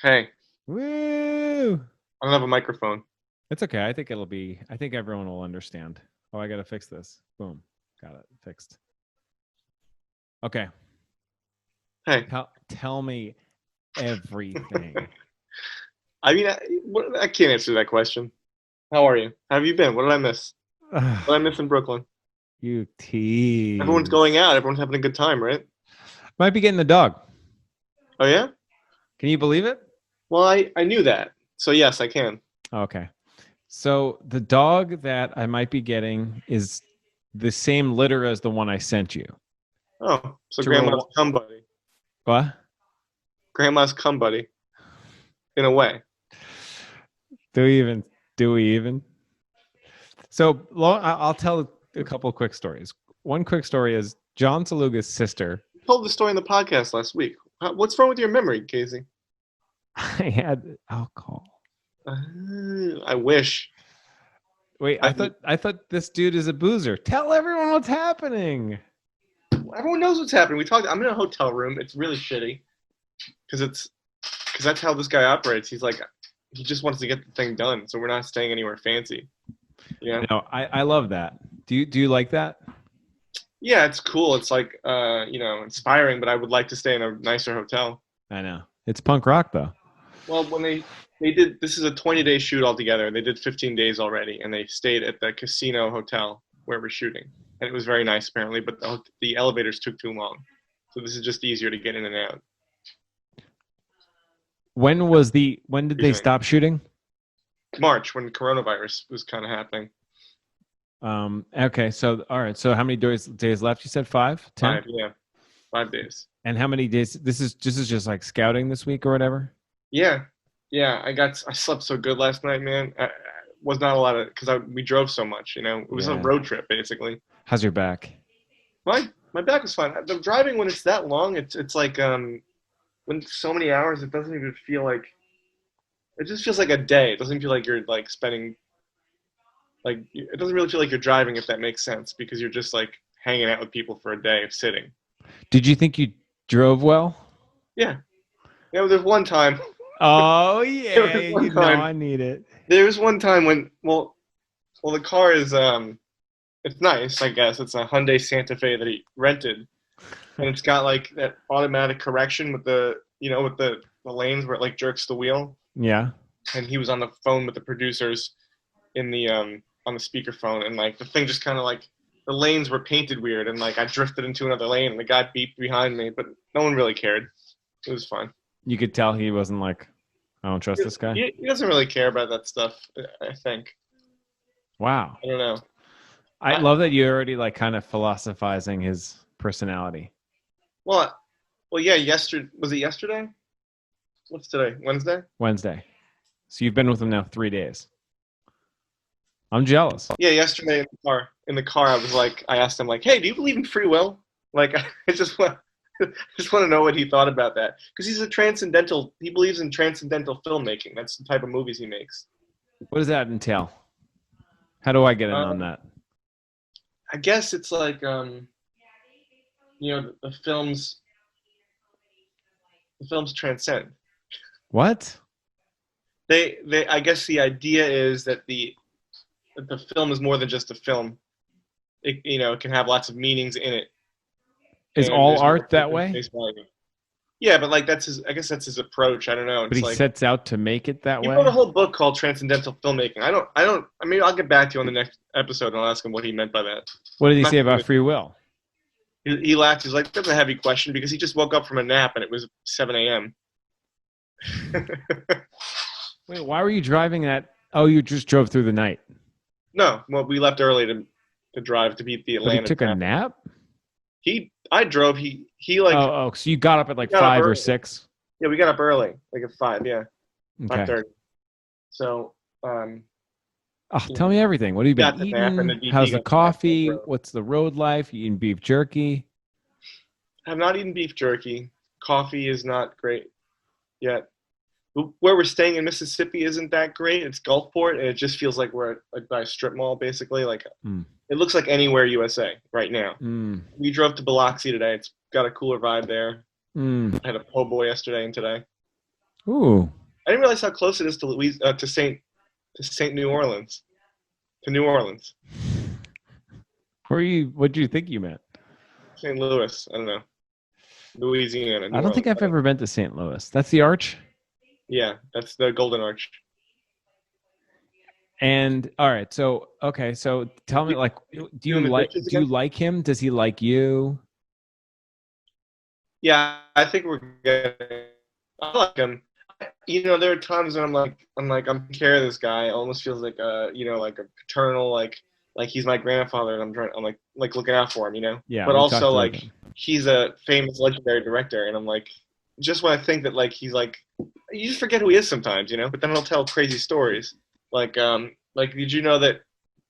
Hey, Woo! I don't have a microphone. It's okay. I think everyone will understand. Oh, I got to fix this. Boom. Got it fixed. Okay. Hey, Tell me everything. I can't answer that question. How are you? How have you been? What did I miss? What did I miss in Brooklyn? You Everyone's going tease. out. Everyone's having a good time, right? Might be getting the dog. Oh, yeah? Can you believe it? Well, I knew that. So, yes, I can. Okay. So the dog that I might be getting is the same litter as the one I sent you. Oh, so To grandma's re- cum buddy. what? Grandma's cum buddy, in a way. Do we even? Do we even? So I'll tell a couple of quick stories. One quick story is John Saluga's sister. You told the story in the podcast last week. What's wrong with your memory, Casey? I had alcohol. I wish. Wait, I, I thought this dude is a boozer. Tell everyone what's happening. Everyone knows what's happening. We talked. I'm in a hotel room. It's really shitty because that's how this guy operates. He just wants to get the thing done. So we're not staying anywhere fancy. Yeah. No, I love that. Do you like that? Yeah, it's cool. It's like inspiring, but I would like to stay in a nicer hotel. I know. It's punk rock though. Well, when they did this is a 20-day shoot altogether. They did 15 days already, and they stayed at the casino hotel where we're shooting, and it was very nice apparently. But the elevators took too long, so this is just easier to get in and out. When did they Reasoning. stop shooting? March, when coronavirus was kind of happening. Okay, so all right. So how many days left? You said 5, 10? 5, yeah, 5 days. And how many days this is just like scouting this week or whatever? Yeah, yeah. I slept so good last night, man. Was not a lot of because we drove so much. It was a Yeah. road trip basically. How's your back? My back was fine. The driving when it's that long, it's like when it's so many hours, it doesn't even feel like it just feels like a day. It doesn't feel like you're like spending like it doesn't really feel like you're driving if that makes sense because you're just like hanging out with people for a day of sitting. Did you think you drove well? Yeah. There's one time. Oh There yeah, was one you know time. I need it. There was one time when the car is it's nice, I guess. It's a Hyundai Santa Fe that he rented, and it's got like that automatic correction with the lanes where it like jerks the wheel. Yeah. And he was on the phone with the producers in the on the speakerphone, and like the thing just kind of like the lanes were painted weird, and like I drifted into another lane, and the guy beeped behind me, but no one really cared. It was fine. You could tell he wasn't like, I don't trust this guy. He doesn't really care about that stuff. I think. Wow. I don't know. I I, love that you're already like kind of philosophizing his personality. well, yeah. Yesterday was it yesterday? What's today? Wednesday? Wednesday. So you've been with him now 3 days. I'm jealous. Yeah, yesterday in the car. In the car, I asked him like, "Hey, do you believe in free will?" Like, I just want, just want to know what he thought about that because he's a transcendental. He believes in transcendental filmmaking. That's the type of movies he makes. What does that entail? How do I get in on Um, that? I guess it's like, the films transcend. What? I guess the idea is that the film is more than just a film. It can have lots of meanings in it, Is and all there's more art that than way? face value. Yeah, but like I guess that's his approach. I don't know. But It's he like sets out to make it that he wrote a way? whole book called Transcendental Filmmaking. I mean, I'll get back to you on the next episode and I'll ask him what he meant by that. What did he I'm say not about gonna, free will? he laughed. He's like, "That's a heavy question," because he just woke up from a nap and it was 7 a.m. Wait, why were you driving that? Oh, you just drove through the night. No, well, we left early to drive to beat the But he Atlanta took a traffic. nap? I drove. He like Oh, so you got up at he like got up 5 or early. 6? Yeah, we got up early, like at 5. Yeah, five Okay. thirty. So Oh, you tell know, me everything. What have you been got the nap, and eating? the DP How's the got the nap. And coffee? What's the road life? You eating beef jerky? I have not eaten beef jerky. Coffee is not great yet. Where we're staying in Mississippi isn't that great. It's Gulfport, and it just feels like we're at, like by a strip mall, basically. Like Mm. it looks like anywhere USA right now. Mm. We drove to Biloxi today. It's got a cooler vibe there. Mm. I had a po' boy yesterday and today. Ooh. I didn't realize how close it is to Saint New Orleans, to New Orleans, What do you think you meant? St. Louis. I don't know, Louisiana, I New don't think Orleans. I've ever been to St. Louis. That's the Arch. Yeah, that's the Golden Arch. And all right, so okay, so tell me, You like, doing the dishes do you again? like him? Does he like you? Yeah, I think we're getting. I like him. There are times when I'm taking care of this guy. It almost feels like like a paternal, like he's my grandfather, and I'm like looking out for him. Yeah, But we also talked about like that. he's a famous, legendary director, and I'm like, just when I think that like he's like, you just forget who he is sometimes. But then he'll tell crazy stories. Like did you know that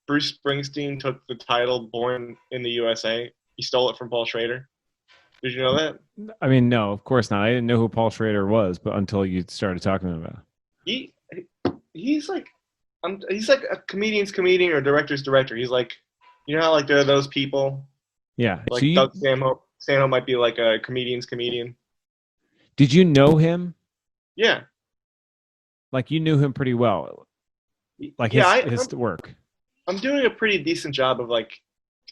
Bruce Springsteen took the title "Born in the USA"? He stole it from Paul Schrader. Did you know that? I mean, no, of course not. I didn't know who Paul Schrader was, but until you started talking about it. He he's like he's like a comedian's comedian or director's director. He's like, how like there are those people Yeah. So like Doug Stanhope. Stanhope might be like a comedian's comedian. did you know him? Yeah, Like you knew him pretty well, like yeah. his work. I'm doing a pretty decent job of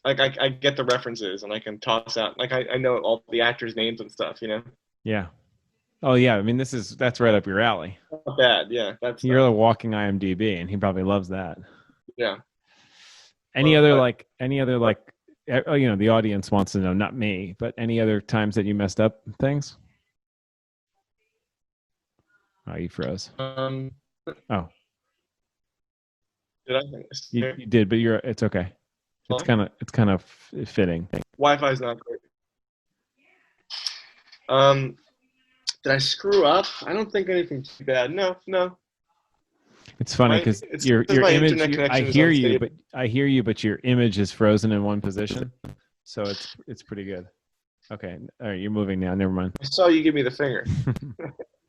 I get the references and I can toss out like I know all the actors' names and stuff. Yeah. Oh yeah. I mean, that's right up your alley. Not bad. Yeah, that You're stuff. a walking IMDb, and he probably loves that. Yeah, Any other but the audience wants to know, not me, but any other times that you messed up things? Oh, you froze. um, Oh, did I? you did, but it's okay. It's kind of fitting. Wi-Fi's not great. Um, did I screw up? I don't think anything too bad. No, no. It's funny because It's your because my image. internet I connection is hear you, unstable. but your image is frozen in one position, so it's pretty good. Okay, all right, you're moving now. Never mind. I saw you give me the finger.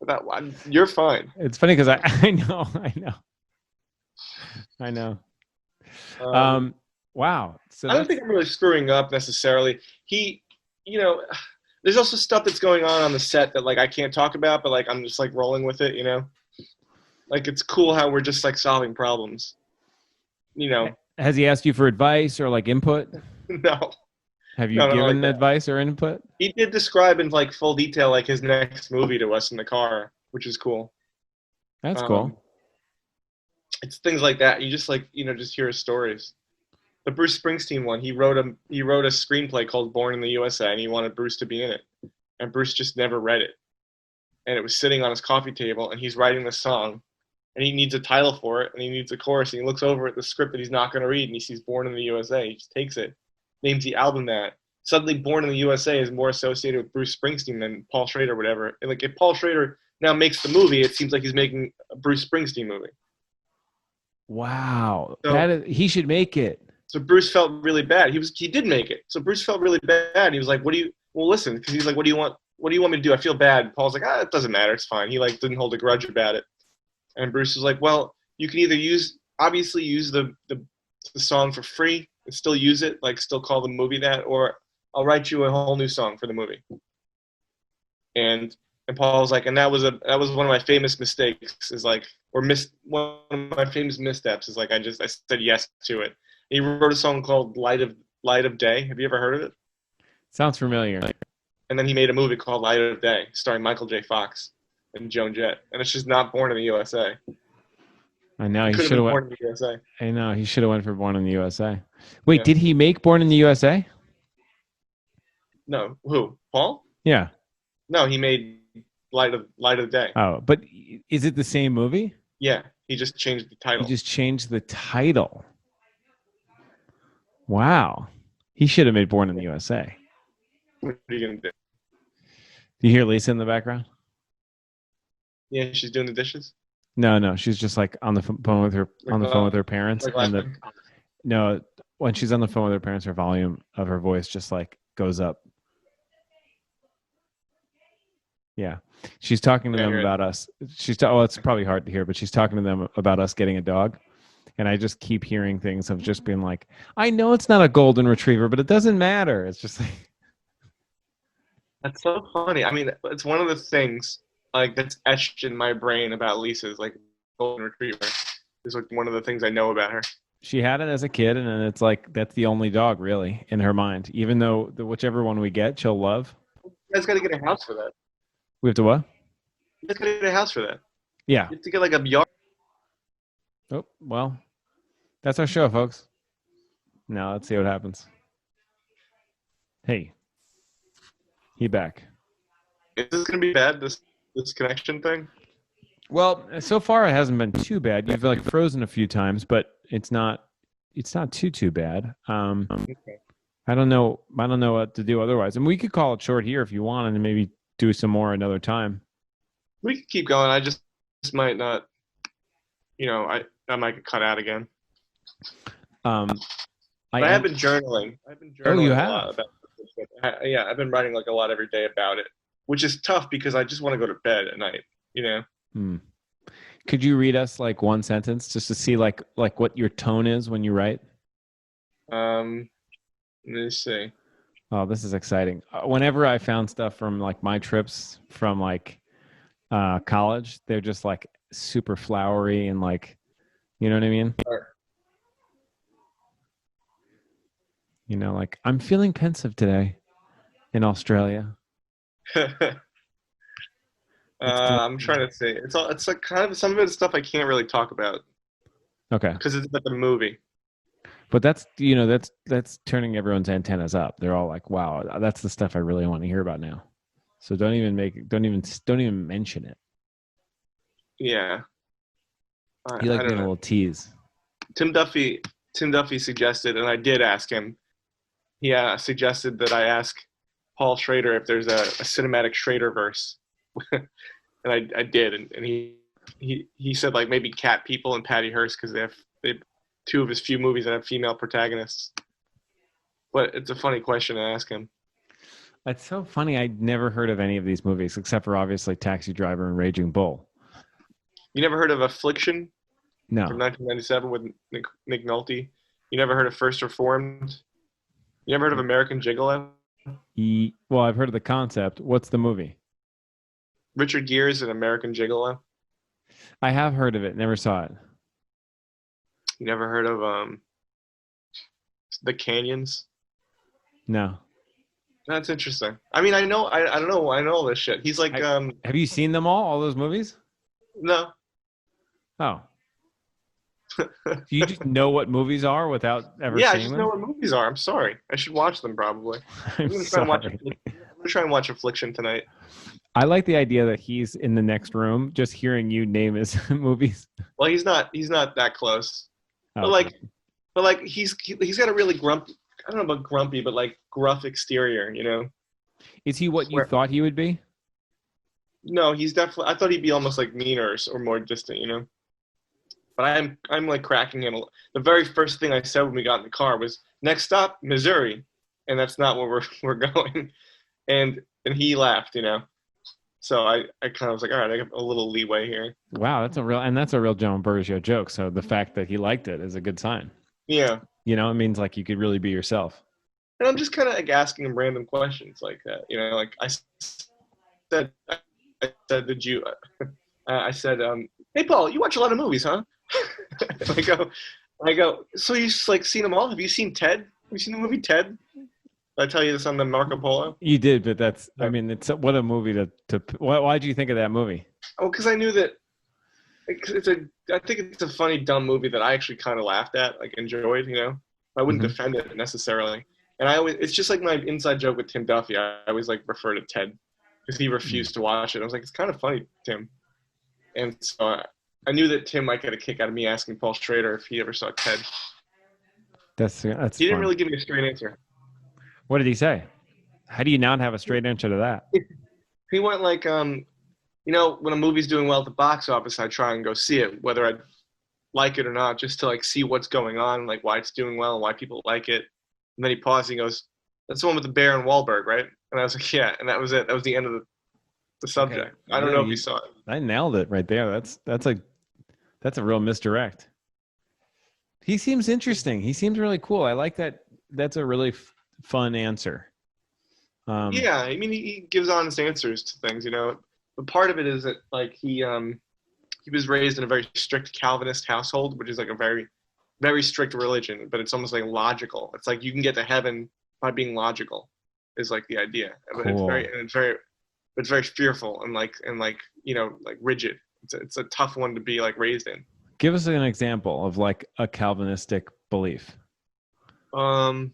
That one, you're fine. It's funny because I know, I know. Um, Wow. So I don't think I'm really screwing up necessarily. He, you know, there's also stuff that's going on the set that like I can't talk about, but like I'm just like rolling with it. Like it's cool how we're just like solving problems. You know, has he asked you for advice or like input? no, Have you no, not like given that. advice or input? He did describe in like full detail like his next movie to us in the car, which is cool. That's Um, cool. it's things like that. You just like just hear his stories. The Bruce Springsteen one, he wrote a screenplay called Born in the USA, and he wanted Bruce to be in it, and Bruce just never read it, and it was sitting on his coffee table, and he's writing the song, and he needs a title for it, and he needs a chorus, and he looks over at the script that he's not going to read, and he sees Born in the USA, he just takes it, names the album that. Suddenly, Born in the USA is more associated with Bruce Springsteen than Paul Schrader, or whatever. And like if Paul Schrader now makes the movie, it seems like he's making a Bruce Springsteen movie. Wow. So He should make it. So Bruce felt really bad. He did make it. So Bruce felt really bad. He was like, "What do you? Well, listen," because he's like, "What do you want? What do you want me to do? I feel bad." Paul's like, "It doesn't matter. It's fine." He like didn't hold a grudge about it. And Bruce was like, "Well, you can either obviously use the song for free and still use it, like still call the movie that, or I'll write you a whole new song for the movie." And Paul was like, and that was one of my famous mistakes is like, or one of my famous missteps is like I said yes to it. He wrote a song called Light of Day. Have you ever heard of it? Sounds familiar. And then he made a movie called Light of Day, starring Michael J. Fox and Joan Jett. And it's just not Born in the USA. I know It he could have should been have went. Born in the USA. I know he should have went for Born in the USA. Wait, Yeah. did he make Born in the USA? No, who? Paul? Yeah. No, he made Light of Day. Oh, but is it the same movie? Yeah, he just changed the He title. just changed the title. Wow. He should have made Born in the USA. What are you gonna do? Do you hear Lisa in the background? Yeah, she's doing the dishes. No, she's just like on the phone with her parents, Like and laughing. no, when she's on the phone with her parents, her volume of her voice just like goes up. Yeah, she's talking to them about us. It's probably hard to hear, but she's talking to them about us getting a dog, and I just keep hearing things of just being like, I know it's not a golden retriever, but it doesn't matter. It's just like That's so funny. I mean, it's one of the things like that's etched in my brain about Lisa's like golden retriever. Is like one of the things I know about her. She had it as a kid, and then it's like that's the only dog really in her mind. Even though whichever one we get, she'll love. You guys got to get a house for that. We have to what? You guys got to get a house for that. Yeah. You have to get like a yard. Oh well, that's our show, folks. Now let's see what happens. Hey, he back. Is this gonna be bad? This connection thing? Well, so far it hasn't been too bad. You've like frozen a few times, but it's not too bad. Okay. I don't know what to do otherwise. And we could call it short here if you want, and maybe do some more another time. We can keep going. I just might not. You know, I might get cut out again. Um, But I have been journaling. I've been journaling Oh, you a have? lot about this. Yeah, I've been writing like a lot every day about it, which is tough because I just want to go to bed at night. You know. Hmm. Could you read us like one sentence just to see like what your tone is when you write? Let me see. Oh, this is exciting. Whenever I found stuff from like my trips from like college, they're just like super flowery and like, you know what I mean? You know, like I'm feeling pensive today in Australia. I'm trying to see. It's like kind of some of it's stuff I can't really talk about Okay. because it's like a movie. But that's, you know, that's turning everyone's antennas up. They're all like, wow, that's the stuff I really want to hear about now. So don't even mention it. Yeah. You like I don't being a know. little tease. Tim Duffy suggested, and I did ask him. He suggested that I ask Paul Schrader if there's a cinematic Schrader verse, and I did, and he said like maybe Cat People and Patty Hearst because they have two of his few movies that have female protagonists. But it's a funny question to ask him. It's so funny. I'd never heard of any of these movies except for obviously Taxi Driver and Raging Bull. You never heard of Affliction from No. 1997 with Nick Nolte? You never heard of First Reformed? You never heard of American Gigolo? Well, I've heard of the concept. What's the movie? Richard Gere's an American Gigolo. I have heard of it. Never saw it. You never heard of The Canyons? No. That's interesting. I mean, I don't know. I know all this shit. He's like, Have you seen them all those movies? no. Oh. Do you just know what movies are without ever Yeah, I seeing just them? know what movies are. I'm sorry. I should watch them probably. I'm I'm sorry. gonna try and watch Affliction tonight. I like the idea that he's in the next room, just hearing you name his movies. Well, he's not that close. Oh, But like he's got a really grumpy. I don't know about grumpy, but like gruff exterior. You know. is he what you thought he would be? No, he's definitely. I thought he'd be almost like meaner or more distant. You know. But I'm like cracking him. The very first thing I said when we got in the car was, "Next stop, Missouri," and that's not where we're going. And he laughed. You know. So I kind of was like, all right, I got a little leeway here. Wow, that's a real John Bergio joke. So the fact that he liked it is a good sign. Yeah. You know, it means like you could really be yourself. And I'm just kind of like asking him random questions like that. You know, like I said, did you? I said, hey Paul, you watch a lot of movies, huh? I go. So you like seen them all? Have you seen Ted? Have you seen the movie Ted? Did I tell you this on the Marco Polo? You did, but that's. I mean, it's what a movie to. Why did you think of that movie? Oh, because I knew that. I think it's a funny, dumb movie that I actually kind of laughed at, like enjoyed. You know, I wouldn't defend it necessarily. And it's just like my inside joke with Tim Duffy. I always like refer to Ted because he refused to watch it. I was like, it's kind of funny, Tim. And so I knew that Tim might get a kick out of me asking Paul Schrader if he ever saw Ted. That's. He didn't really give me a straight answer. What did he say? How do you not have a straight answer to that? He went like, you know, when a movie's doing well at the box office, I try and go see it, whether I like it or not, just to like see what's going on, like why it's doing well and why people like it. And then he paused and he goes, "That's the one with the bear and Wahlberg, right?" And I was like, "Yeah." And that was it. That was the end of the subject. Okay. I don't know if you saw it. I nailed it right there. That's a real misdirect. He seems interesting. He seems really cool. I like that. That's a really fun answer. Yeah, I mean, he gives honest answers to things, you know. but part of it is that like he was raised in a very strict Calvinist household, which is like a very, very strict religion, but it's almost like logical. It's like you can get to heaven by being logical, is like the idea. But Cool. it's very fearful and like like rigid. It's a tough one to be like raised in. Give us an example of like a Calvinistic belief. Um,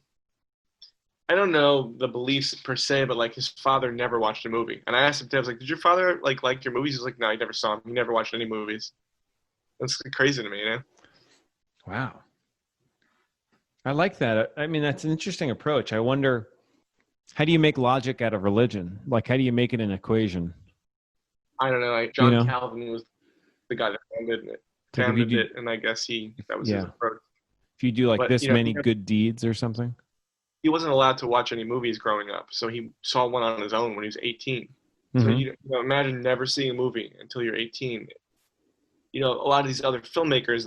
I don't know the beliefs per se, but like his father never watched a movie. And I asked him, I was like, "Did your father like your movies?" He's like, "No, he never saw them. He never watched any movies." That's crazy to me, you know? Wow. I like that. I mean, that's an interesting approach. I wonder, how do you make logic out of religion? Like, how do you make it an equation? I don't know. Like You John know, Calvin was the guy that it's like if you founded do, it, and I guess that was his yeah, approach. if you do like But this many good deeds or something. he wasn't allowed to watch any movies growing up, so he saw one on his own when he was 18. So Mm-hmm. imagine never seeing a movie until you're 18. A lot of these other filmmakers,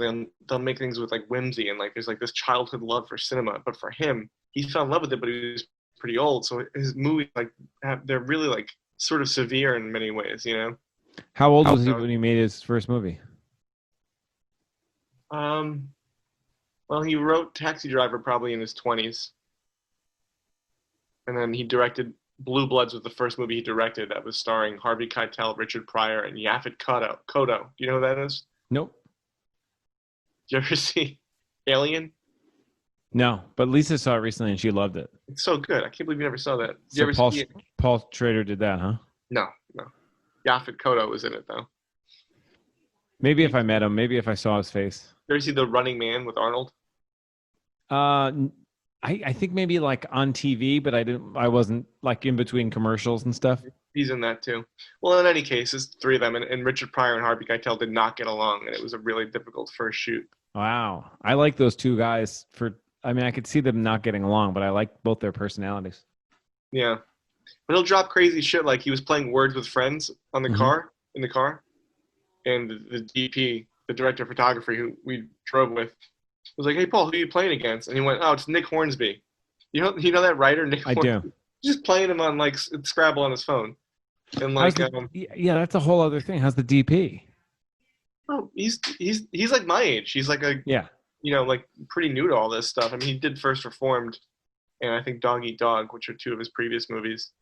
they'll make things with like whimsy and like there's like this childhood love for cinema. But for him, he fell in love with it, but he was pretty old, so his movies they're really like sort of severe in many ways. How old was he So, when he made his first movie? um, well, he wrote Taxi Driver probably in his 20s, and then he directed Blue Bloods was the first movie he directed that was starring Harvey Keitel, Richard Pryor, and Yaphet Kotto. Do you know who that is? Nope. Did you ever see Alien? No, but Lisa saw it recently and she loved it. It's so good. I can't believe you never saw that. Did you So ever see it? Paul Schrader did that, huh? No, no. Yaphet Kotto was in it though. Maybe You if I met him, maybe if I saw his face. ever see The Running Man with Arnold? Uh, I think maybe like on TV, but I wasn't like in between commercials and stuff. He's in that too. Well, in any case, it's three of them, and Richard Pryor and Harvey Keitel did not get along, and it was a really difficult first shoot. Wow. I like those two guys I mean, I could see them not getting along, but I like both their personalities. Yeah, but he'll drop crazy shit like he was playing Words with Friends on the Mm-hmm. car in the car, and the DP, the director of photography who we drove with, was like, "Hey Paul, who are you playing against?" And he went, "Oh, it's Nick Hornsby." You know that writer Nick I do. Hornsby? He's just playing him on like Scrabble on his phone, and like Yeah, that's a whole other thing. How's the DP? oh, he's like my age. He's like Yeah. like pretty new to all this stuff. I mean, he did First Reformed, and I think Dog Eat Dog, which are two of his previous movies.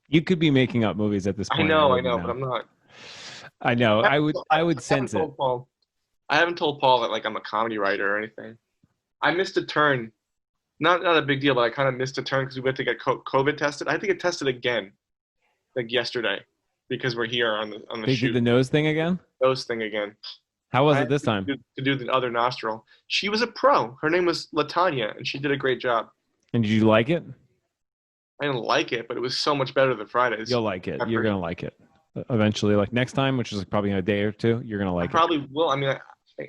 You could be making up movies at this I point. know, Wouldn't but I'm not. I know. I would I haven't sense it. told Paul. I haven't told Paul that like I'm a comedy writer or anything. I missed a turn. Not a big deal, but I kind of missed a turn because we went to get COVID tested. I had to get tested again, like yesterday, because we're here on the They shoot. did the nose thing again? Nose thing again. How was I it this had time? to do the other nostril. She was a pro. Her name was Latanya, and she did a great job. And did you like it? I didn't like it, but it was so much better than Fridays. You'll like it. You're going to like it. Eventually, like next time, which is probably in a day or two, you're going to like I probably will. I mean,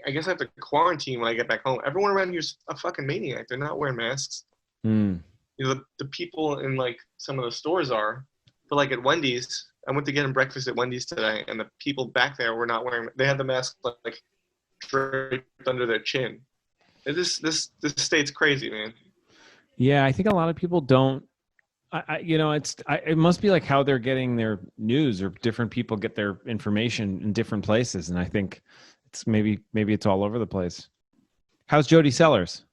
I guess I have to quarantine when I get back home. Everyone around here's a fucking maniac. They're not wearing masks. it. Mm. The people in like some of the stores are, but like at Wendy's, I went to get him breakfast at Wendy's today, and the people back there were not wearing. They had the mask like draped under their chin. This state's crazy, man. Yeah, I think a lot of people don't. It must be like how they're getting their news, or different people get their information in different places, and I think it's maybe it's all over the place. How's Jody Sellers?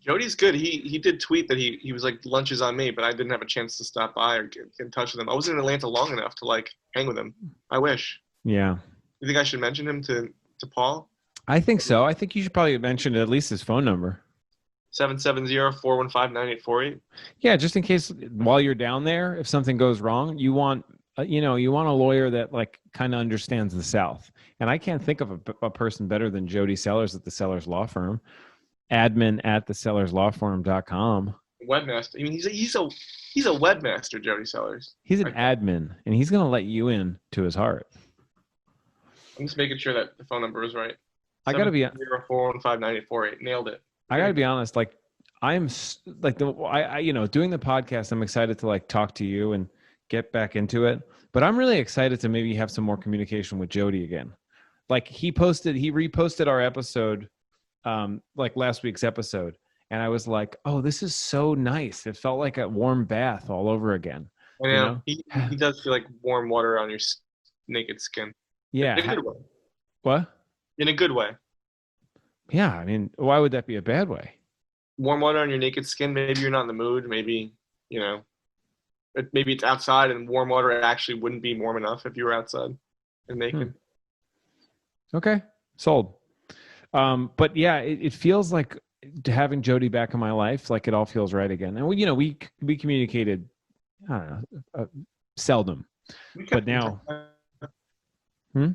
Jody's good. He did tweet that he was like lunch is on me, but I didn't have a chance to stop by or get in touch with him. I wasn't in Atlanta long enough to like hang with him. I wish. Yeah. You think I should mention him to Paul? I think so. I think you should probably mention at least his phone number. 770-415-9848. Yeah, just in case while you're down there, if something goes wrong, you want a lawyer that like kind of understands the South. And I can't think of a person better than Jody Sellers at the Sellers Law Firm. Admin at thesellerslawfirm.com. Webmaster. I mean, he's a webmaster, Jody Sellers. He's an admin, and he's going to let you in to his heart. I'm just making sure that the phone number is right. I got to be 415-9848. Nailed it. I got to be honest. Like I'm like doing the podcast. I'm excited to like talk to you and get back into it. But I'm really excited to maybe have some more communication with Jody again. Like he reposted our episode, like last week's episode, and I was like, oh, this is so nice. It felt like a warm bath all over again. I you know know? he does feel like warm water on your naked skin in Yeah. a good way. What? In a good way. Yeah. I mean, why would that be a bad way? Warm water on your naked skin. Maybe you're not in the mood. Maybe you know. Maybe it's outside, and warm water actually wouldn't be warm enough if you were outside and Hmm. naked. Okay. Sold. But yeah, it feels like having Jody back in my life, like it all feels right again. And we communicated, I don't know, seldom, We but kept in touch. now, hmm?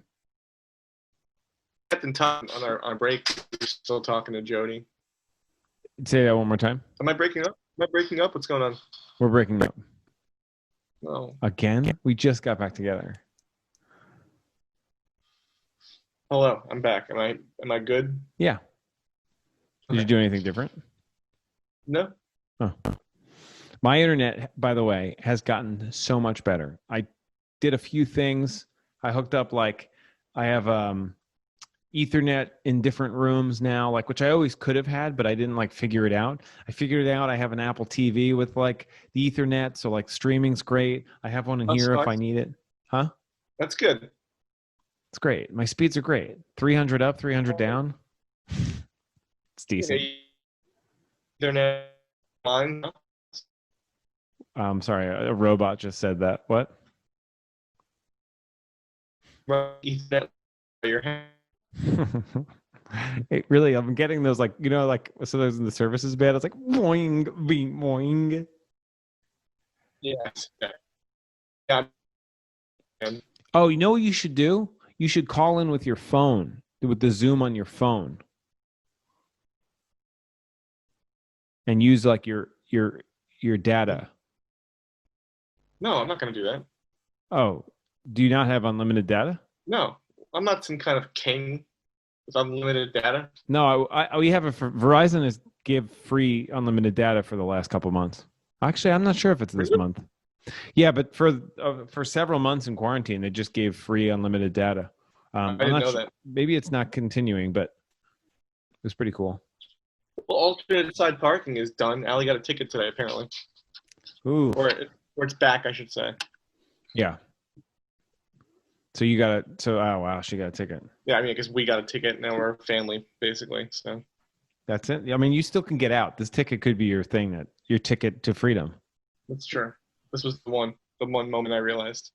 Kept in touch on our break. We're still talking to Jody. Say that one more time. Am I breaking up? Am I breaking up? What's going on? We're breaking up Oh, again. We just got back together. hello. I'm back. Am I good? Yeah. Did you Okay. do anything different? No. Oh. My internet, by the way, has gotten so much better. I did a few things. I hooked up I have Ethernet in different rooms now, which I always could have had, but I didn't figure it out. I figured it out. I have an Apple TV with the Ethernet, so streaming's great. I have one in That here if I sucks. need it. Huh? That's good. It's great. My speeds are great. 300 up, 300 down. It's decent. Okay. Internet line. Sorry, a robot just said that. What? Ethernet. Your hand. Really, I'm getting those sometimes the service is bad. It's like boing, being boing. Yes. Yeah. Oh, you know what you should do? You should call in with your phone, with the Zoom on your phone, and use your data. No, I'm not going to do that. Oh, do you not have unlimited data? No, I'm not some kind of king with unlimited data. No, we have Verizon has give free unlimited data for the last couple months. Actually, I'm not sure if it's this Really? month. Yeah, but for several months in quarantine, they just gave free unlimited data. I I'm didn't not know sure. that. Maybe it's not continuing, but it was pretty cool. Well, alternate side parking is done. Allie got a ticket today, apparently, Ooh, or it's back, I should say. yeah. So you got it. So oh wow, she got a ticket. Yeah, I mean, I guess we got a ticket. Now we're family, basically. So That's it. I mean, you still can get out. This ticket could be your thing, that your ticket to freedom. that's true. This was the one moment I realized.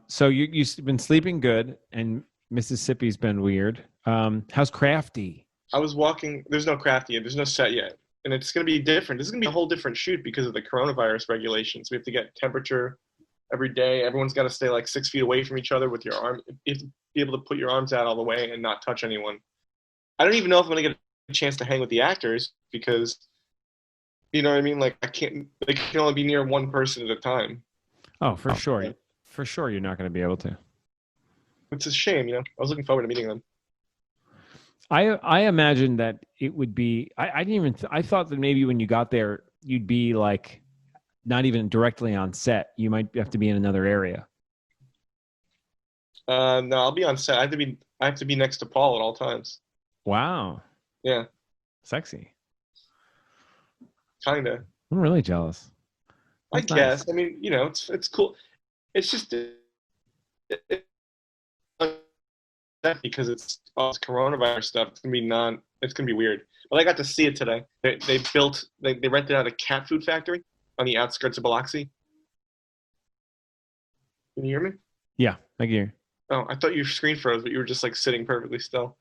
So you've been sleeping good, and Mississippi's been weird. How's Crafty? I was walking. There's no craft yet. There's no set yet, and it's going to be different. This is going to be a whole different shoot because of the coronavirus regulations. We have to get temperature every day. Everyone's got to stay like 6 feet away from each other with your arm. You have to be able to put your arms out all the way and not touch anyone. I don't even know if I'm going to get a chance to hang with the actors because, you know what I mean? Like I can't. They can only be near one person at a time. Oh, for sure. For sure, you're not going to be able to. It's a shame, you know. I was looking forward to meeting them. I imagined that it would be. I didn't even. I thought that maybe when you got there, you'd be not even directly on set. You might have to be in another area. No, I'll be on set. I have to be next to Paul at all times. Wow, Yeah, sexy. kind of. I'm really jealous. I That's nice. guess. I mean, you know, it's cool. It's just because it's all this coronavirus stuff. It's gonna be weird. But I got to see it today. They rented out a cat food factory on the outskirts of Biloxi. Can you hear me? Yeah, I hear. Oh, I thought your screen froze, but you were just like sitting perfectly still.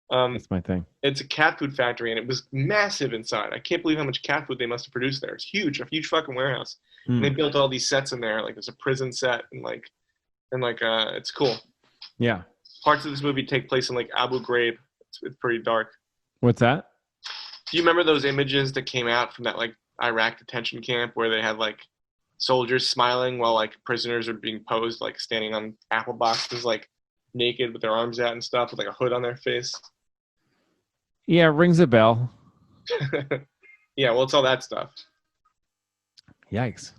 Um, That's my thing. it's a cat food factory, and it was massive inside. I can't believe how much cat food they must have produced there. It's huge, a huge fucking warehouse. And they Hmm. built all these sets in there. Like there's a prison set, and it's cool. Yeah. Parts of this movie take place in like Abu Ghraib. It's pretty dark. What's that? Do you remember those images that came out from that like Iraq detention camp where they had like soldiers smiling while like prisoners are being posed like standing on apple boxes like naked with their arms out and stuff with like a hood on their face? Yeah, rings a bell. Yeah, well, it's all that stuff. Yikes.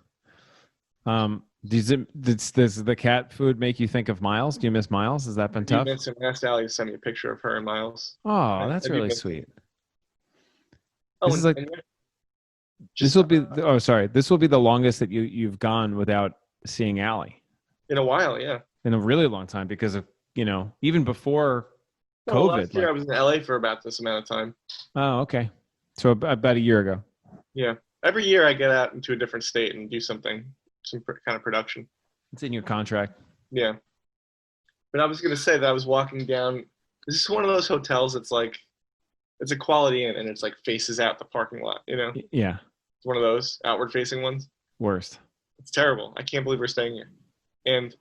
Does the cat food make you think of Miles? Do you miss Miles? Has that I been do tough? miss him. Asked Allie to send me a picture of her and Miles. Oh, I that's do really miss him. sweet. Oh, This is like and This Just will be. Oh, sorry. This will be the longest that you've gone without seeing Allie in a while, yeah. in a really long time because of even before Well, COVID. last year I Like, was in LA for about this amount of time. oh, okay. So about a year ago. Yeah. Every year I get out into a different state and do something, kind of production. It's in your contract. Yeah. But I was gonna say that I was walking down. This is one of those hotels that's like it's a Quality Inn and it's like faces out the parking lot. Yeah. It's one of those outward facing ones. Worst. It's terrible. I can't believe we're staying here. And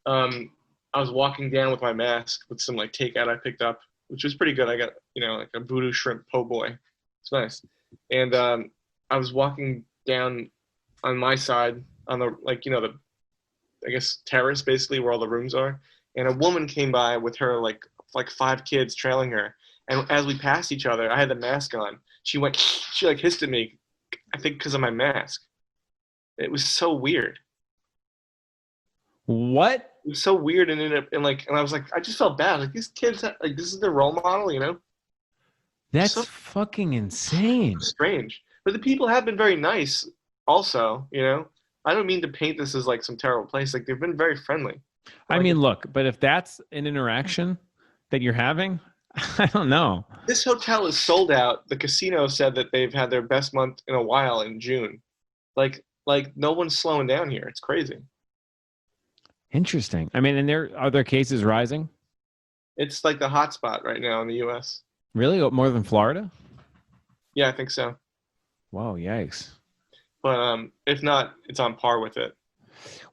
I was walking down with my mask with some like takeout I picked up, which was pretty good. I got like a voodoo shrimp po' boy. It's nice. And I was walking down on my side on the the I guess terrace basically where all the rooms are, and a woman came by with her like five kids trailing her. And as we passed each other, I had the mask on. She like hissed at me, I think because of my mask. It was so weird. What? It was so weird, and I was like, I just felt bad. Like these kids, like this is their role model. That's So fucking insane. strange. But the people have been very nice. Also. I don't mean to paint this as like some terrible place. Like they've been very friendly. I Like mean, look, but if that's an interaction that you're having, I don't know. this hotel is sold out. The casino said that they've had their best month in a while in June. Like no one's slowing down here. It's crazy. Interesting. I mean, and are there cases rising? It's like the hot spot right now in the U.S. Really? More than Florida? Yeah, I think so. Whoa, yikes. But if not, it's on par with it.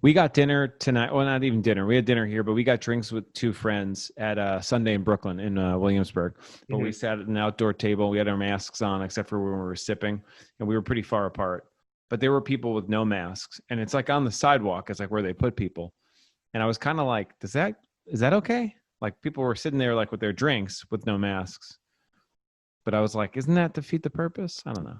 We got dinner tonight. Well, not even dinner. We had dinner here, but we got drinks with two friends at Sunday in Brooklyn in Williamsburg. But we sat at an outdoor table. We had our masks on, except for when we were sipping, and we were pretty far apart. But there were people with no masks, and it's like on the sidewalk. It's like where they put people. And I was kind of like, is that okay? Like people were sitting there like with their drinks with no masks. But I was like, isn't that defeat the purpose? I don't know.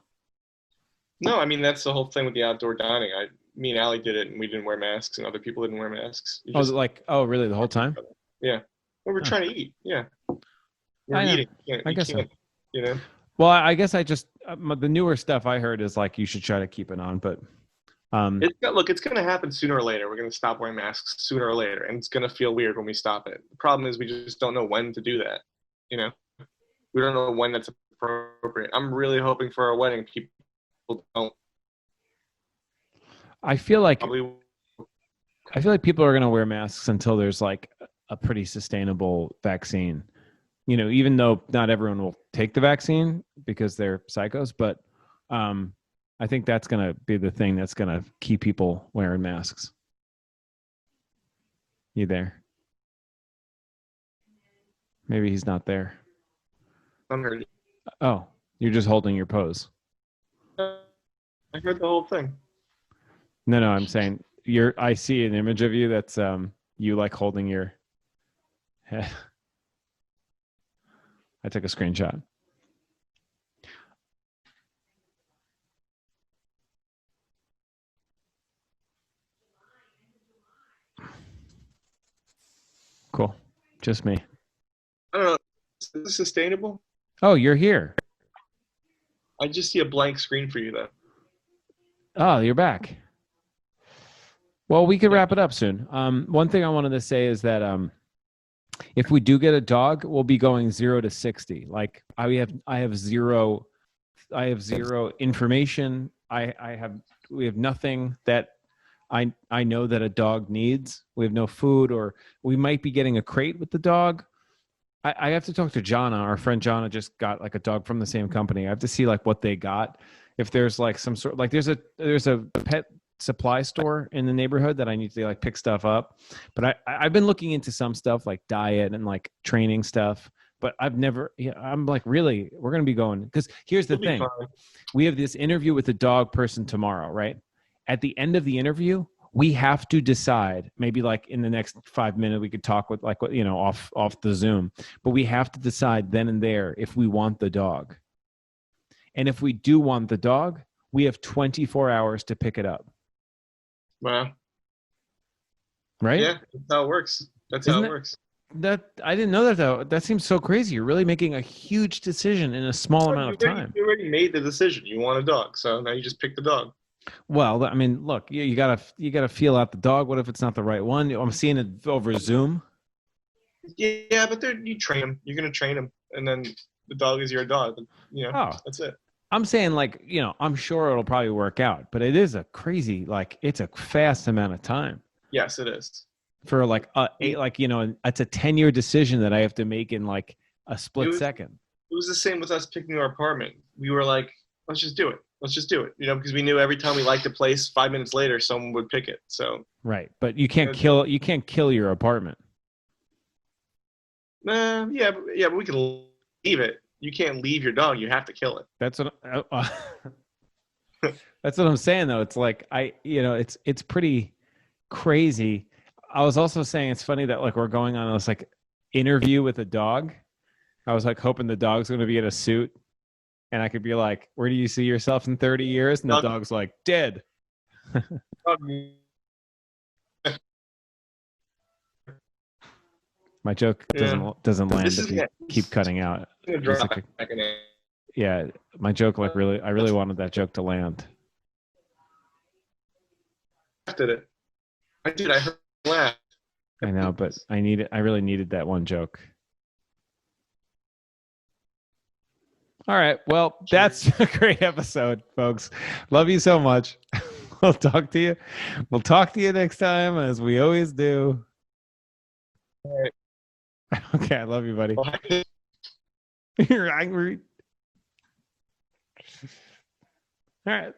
No, I mean that's the whole thing with the outdoor dining. Me and Allie did it, and we didn't wear masks, and other people didn't wear masks. Oh, really? The whole time? Yeah. Well, we're trying to eat. Yeah. We're I eating. I guess so. You know. Well, I guess I just the newer stuff I heard is like you should try to keep it on, but It's going to happen sooner or later. We're going to stop wearing masks sooner or later, and it's going to feel weird when we stop it. The problem is we just don't know when to do that. We don't know when that's appropriate. I'm really hoping for our wedding people don't. I feel like Probably. people are going to wear masks until there's like a pretty sustainable vaccine. Even though not everyone will take the vaccine because they're psychos, but I think that's going to be the thing that's going to keep people wearing masks. You there? Maybe he's not there. I'm heard. Oh, you're just holding your pose. I heard the whole thing. No, I'm saying I see an image of you that's you like holding your head. I took a screenshot. Cool. Just me. I don't know. Is this sustainable? Oh, you're here. I just see a blank screen for you, though. Oh, you're back. Well, we could wrap it up soon. One thing I wanted to say is that if we do get a dog, we'll be going 0 to 60. Like I have zero information. We have nothing that I know that a dog needs. We have no food, or we might be getting a crate with the dog. I have to talk to Jonna. Our friend Jonna just got like a dog from the same company. I have to see like what they got. If there's like some sort, like there's a pet supply store in the neighborhood that I need to like pick stuff up. But I've been looking into some stuff like diet and like training stuff. But I'm like, really, we're going to be going. Because here's the thing. We have this interview with the dog person tomorrow, right? At the end of the interview, we have to decide, maybe like in the next 5 minutes, we could talk with like, off the Zoom, but we have to decide then and there if we want the dog. And if we do want the dog, we have 24 hours to pick it up. Wow. Right? Yeah, that's how it works. That's Isn't how it works. That I didn't know that though. That seems so crazy. You're really making a huge decision in a small Well, amount of time. you already made the decision. You want a dog, so now you just pick the dog. Well, I mean, look, you gotta feel out the dog. What if it's not the right one? I'm seeing it over Zoom. Yeah, but you train him. You're gonna train him, and then the dog is your dog. You know, Oh, that's it. I'm saying like, I'm sure it'll probably work out, but it is a crazy, like it's a fast amount of time Yes, it is. for like it's a 10-year decision that I have to make in like a It split was second. it was the same with us picking our apartment. We were like, let's just do it. Let's just do it. Because we knew every time we liked a place, 5 minutes later, someone would pick it. So, Right. But you can't kill your apartment. yeah, but we can leave it. You can't leave your dog. You have to kill it. That's what that's what I'm saying though. It's like it's pretty crazy. I was also saying it's funny that like we're going on this like interview with a dog. I was like hoping the dog's going to be in a suit and I could be like, "Where do you see yourself in 30 years?" And the dog's like, "Dead." Dog, My joke yeah. doesn't land This if is you keep cutting out. gonna It's drop like back in it. yeah, my joke like I really wanted that joke to land. Did it? I did. I heard him laugh. I know, but I really needed that one joke. All right. Well, that's a great episode, folks. Love you so much. We'll talk to you. We'll talk to you next time, as we always do. All right. Okay, I love you, buddy. Bye. You're angry. All right.